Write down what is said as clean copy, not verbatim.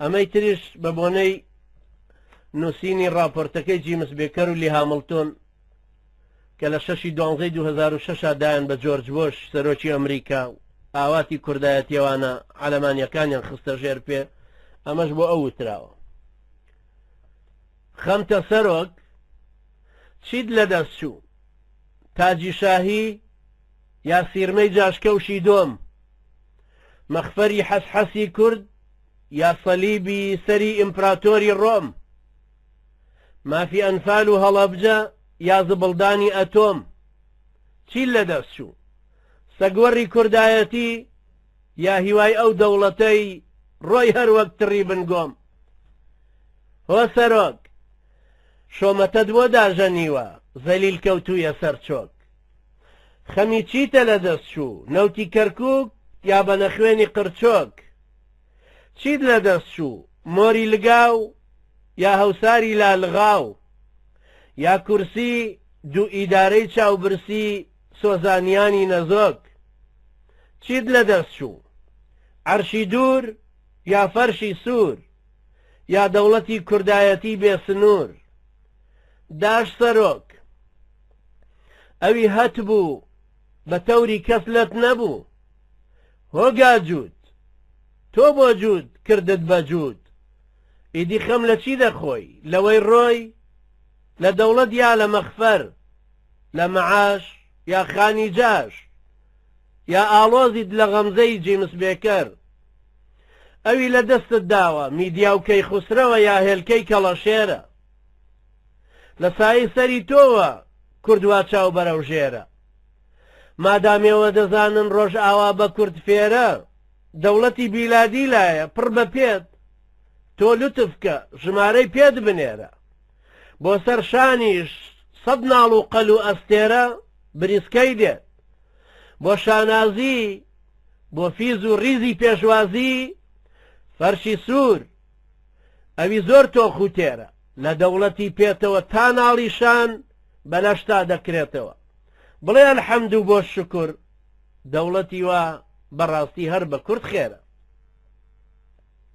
ئەمەی تریش بە بۆنەی نووسینی راپۆرتەکەی جیمس بێکەر و لی هامڵتۆن کە لە 6/12/2006 دایان بە جۆرج بۆش سەرۆکی ئەمریکا و ئاواتی کوردایەتیەوانە عەلەمانیەکانیان خستە ژێر پێ، ئەمەش بۆ ئەو وتراوە. خەمتە سەرۆک چیت لەدەست چوو؟ تاجی شاهی یا سیرمەی جاشکەوشی دۆم؟ مەخفەری حەسحەسی کورد یا سەلیبی سەری ئیمپراتۆری ڕۆم؟ مافی ئەنفال و هەڵەبجە یا زبڵدانی ئەتۆم؟ چی لەدەست چوو؟ سەگوەڕی کوردایەتی یا هیوای ئەو دەوڵەتەی ڕۆی هەروەک تڕی بنگۆم؟ هۆ سەرۆک، شۆمەتەت بۆ داژەنیوە زەلیل کەوتوویە سەر چۆک. خەمی چیتە لەدەست چوو؟ نەوتی کەرکووک یا بە نەخوێنی قرچۆک؟ چیت لەدەست چوو؟ مۆری لگاو یا هەوساری لالغاو؟ یا کورسی دوو ئیدارەی چاوبرسی سۆزانیانی نەزۆک؟ چیت لەدەست چوو؟ عەرشی دوور یا فەرشی سوور یا دەوڵەتی کوردایەتی بێسنوور؟ داش سەرۆک، ئەوی هەت بوو بە تەوری کەس لەت نەبوو. هۆگا جوود، تۆ بۆ جوود کردت بە جوود. ئیدی خەم لە چی دەخۆی؟ لەوەی ڕۆی؟ لە دەوڵەت یا لە مەخفەر؟ لە مەعاش یا خانی جاش؟ یا ئاڵۆزیت لە غەمزەی جیمس بێکەر؟ ئەوی لە دەستت داوە میدیا و کەی خوسرەوە یا هێلکەی کەڵەشێرە؟ لە سایی سەری تۆوە کوردوا چاو بەرەو ژێرە. مادامێوە دەزانن ڕۆژ ئاوا بە کورد فێرە، دەوڵەتی بیلادی لایە پڕ بە پێت. تۆ لوتفکە ژمارەی پێت بنێرە، بۆ سەر شانیش 100 ناڵ و قەل و ئەستێرە بریسکەی دێت. بۆ شانازی، بۆ فیز و ریزی پێشوازی فەرشی سوور. ئەوی زۆر تۆخ و تێرە، لە دەوڵەتی پێتەوە تا ناڵی شان بەلەشتا دەکرێتەوە. بڵێ ئەلحەمد و بۆ شکر، دەوڵەتی وا بەڕاستی هەر بە کورد خێرە.